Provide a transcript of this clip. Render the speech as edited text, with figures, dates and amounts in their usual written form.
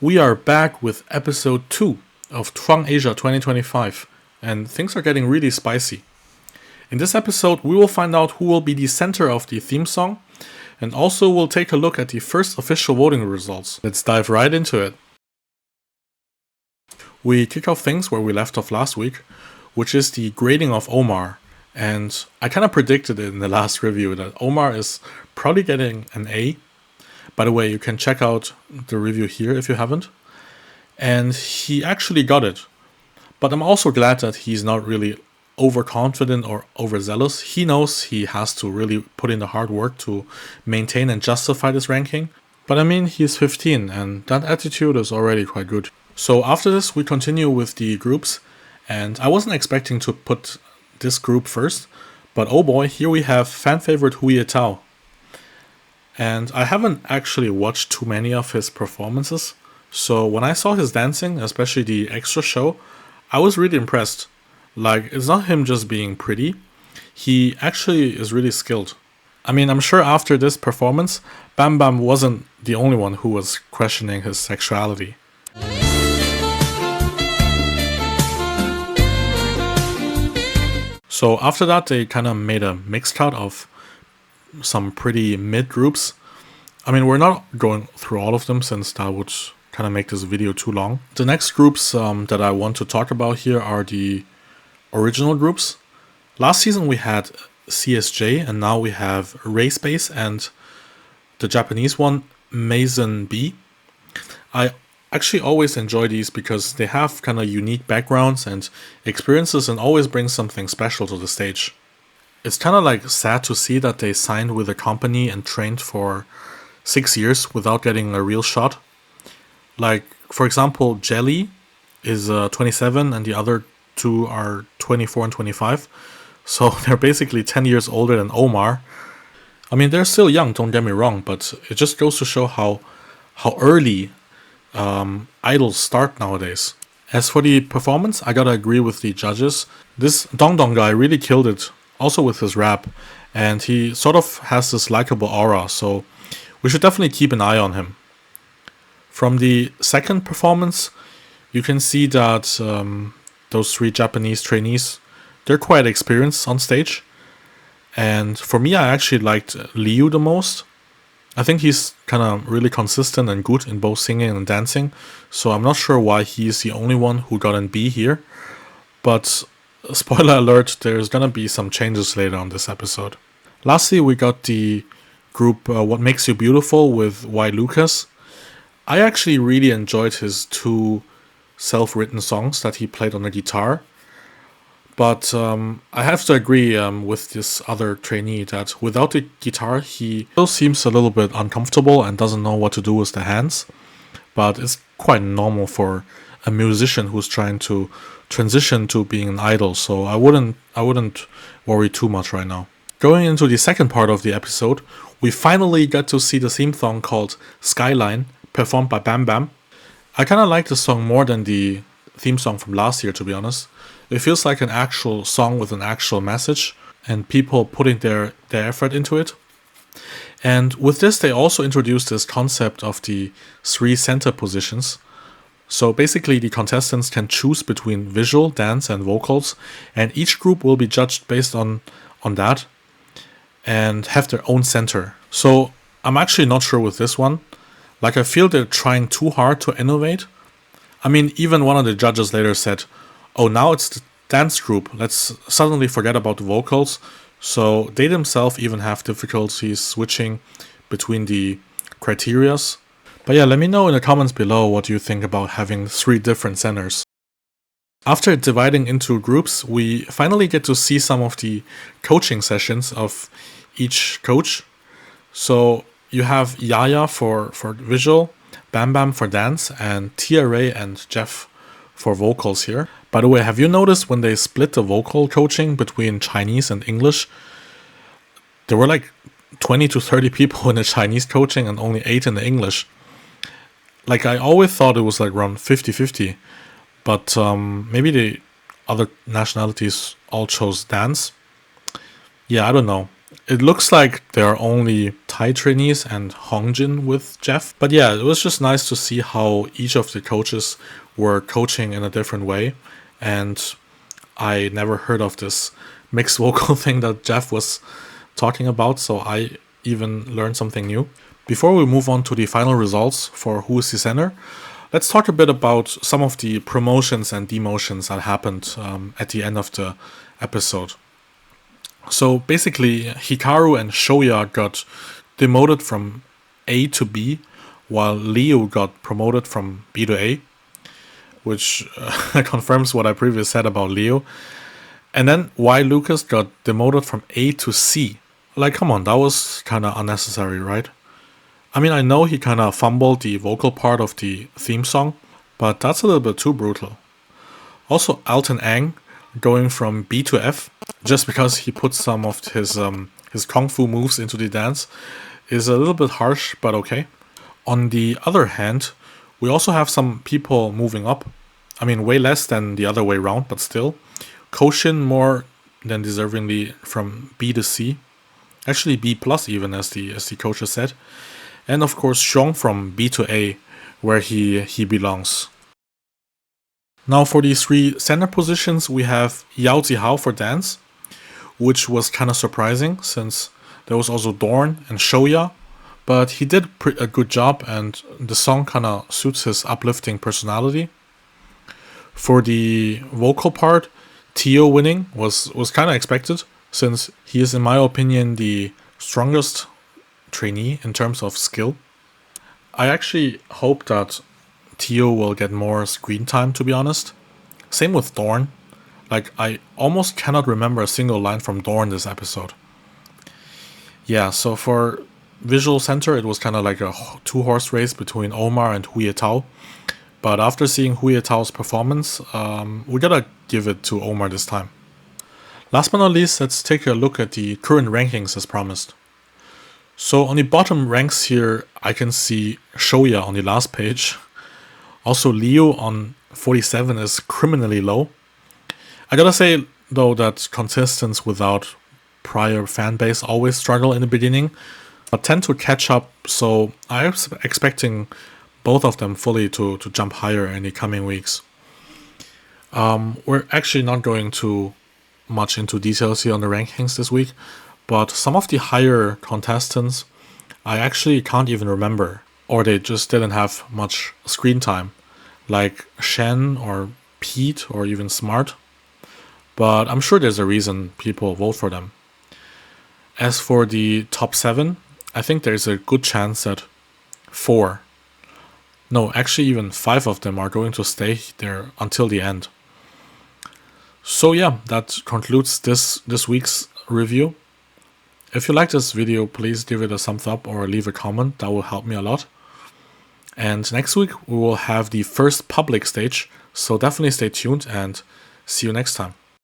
We are back with episode 2 of Chuang Asia 2025, and things are getting really spicy. In this episode, we will find out who will be the center of the theme song, and also we'll take a look at the first official voting results. Let's dive right into it. We kick off things where we left off last week, which is the grading of Omar. And I kind of predicted it in the last review that Omar is probably getting an A. By the way, you can check out the review here if you haven't. And he actually got it. But I'm also glad that he's not really overconfident or overzealous. He knows he has to really put in the hard work to maintain and justify this ranking. But I mean, he's 15 and that attitude is already quite good. So after this, we continue with the groups. And I wasn't expecting to put this group first. But oh boy, here we have fan favorite Hu Yetao. And I haven't actually watched too many of his performances, so when I saw his dancing, especially the extra show, I was really impressed. Like, it's not him just being pretty, he actually is really skilled. I mean, I'm sure after this performance, BamBam wasn't the only one who was questioning his sexuality. So after that, they kind of made a mixed cut of some pretty mid groups. I mean, we're not going through all of them since that would kind of make this video too long. The next groups that I want to talk about here are the original groups. Last season we had CSJ and now we have Racebace and the Japanese one, Maison B. I actually always enjoy these because they have kind of unique backgrounds and experiences and always bring something special to the stage. It's kind of like sad to see that they signed with a company and trained for 6 years without getting a real shot. Like, for example, Jelly is 27 and the other two are 24 and 25. So they're basically 10 years older than Omar. I mean, they're still young, don't get me wrong, but it just goes to show how early idols start nowadays. As for the performance, I gotta agree with the judges. This Dong Dong guy really killed it. Also with his rap, and he sort of has this likable aura, so we should definitely keep an eye on him. From the second performance, you can see that those 3 Japanese trainees, they're quite experienced on stage. And for me, I actually liked Liu the most. I think he's kind of really consistent and good in both singing and dancing, so I'm not sure why he's the only one who got an B here. But spoiler alert, there's gonna be some changes later on this episode. Lastly, we got the group What Makes You Beautiful with WhyLucas. I actually really enjoyed his 2 self-written songs that he played on the guitar. But I have to agree with this other trainee that without the guitar, he still seems a little bit uncomfortable and doesn't know what to do with the hands. But it's quite normal for a musician who's trying to transition to being an idol, so I wouldn't worry too much right now. Going into the second part of the episode, we finally got to see the theme song called Skyline, performed by BamBam. I kind of like the song more than the theme song from last year, to be honest. It feels like an actual song with an actual message, and people putting their effort into it. And with this, they also introduced this concept of the 3 center positions. So basically the contestants can choose between visual, dance and vocals, and each group will be judged based on that and have their own center. So I'm actually not sure with this one. Like, I feel they're trying too hard to innovate. I mean, even one of the judges later said, oh, now it's the dance group, let's suddenly forget about the vocals. So they themselves even have difficulties switching between the criterias. But yeah, let me know in the comments below what you think about having 3 different centers. After dividing into groups, we finally get to see some of the coaching sessions of each coach. So you have Yaya for visual, BamBam for dance, and Tia Ray and Jeff for vocals here. By the way, have you noticed when they split the vocal coaching between Chinese and English, there were like 20 to 30 people in the Chinese coaching and only 8 in the English. Like, I always thought it was like around 50-50, but maybe the other nationalities all chose dance. Yeah, I don't know. It looks like there are only Thai trainees and Hongjin with Jeff. But yeah, it was just nice to see how each of the coaches were coaching in a different way. And I never heard of this mixed vocal thing that Jeff was talking about, so I even learned something new. Before we move on to the final results for Who is the Center, let's talk a bit about some of the promotions and demotions that happened at the end of the episode. So basically, Hikaru and Shoya got demoted from A to B, while Leo got promoted from B to A, which confirms what I previously said about Leo. And then WhyLucas got demoted from A to C. Like, come on, that was kind of unnecessary, right? I mean, I know he kind of fumbled the vocal part of the theme song, but that's a little bit too brutal. Also, Alton Ang going from B to F, just because he put some of his kung fu moves into the dance, is a little bit harsh, but okay. On the other hand, we also have some people moving up. I mean, way less than the other way around, but still. Koshin more than deservingly from B to C. Actually, B plus even, as the coach has said. And of course, Xiong from B to A, where he belongs. Now for these three center positions, we have Yao Zihao for dance, which was kind of surprising since there was also Dorn and Shoya, but he did a good job and the song kind of suits his uplifting personality. For the vocal part, Tio winning was kind of expected since he is, in my opinion, the strongest trainee in terms of skill. I actually hope that Tio will get more screen time, to be honest. Same with Dorn. Like, I almost cannot remember a single line from Dorn this episode. Yeah, so for visual center, it was kind of like a two-horse race between Omar and Hu Yetao. But after seeing Hu Yetao's performance, we gotta give it to Omar this time. Last but not least, let's take a look at the current rankings as promised. So on the bottom ranks here, I can see Shoya on the last page. Also, Leo on 47 is criminally low. I gotta say, though, that contestants without prior fan base always struggle in the beginning, but tend to catch up, so I'm expecting both of them fully to jump higher in the coming weeks. We're actually not going too much into details here on the rankings this week, but some of the higher contestants I actually can't even remember, or they just didn't have much screen time, like Shen or Pete or even Smart. But I'm sure there's a reason people vote for them. As for the top 7, I think there's a good chance that 4, no, actually even 5 of them are going to stay there until the end. So yeah, that concludes this week's review. If you like this video, please give it a thumbs up or leave a comment. That will help me a lot. And next week we will have the first public stage, so definitely stay tuned and see you next time.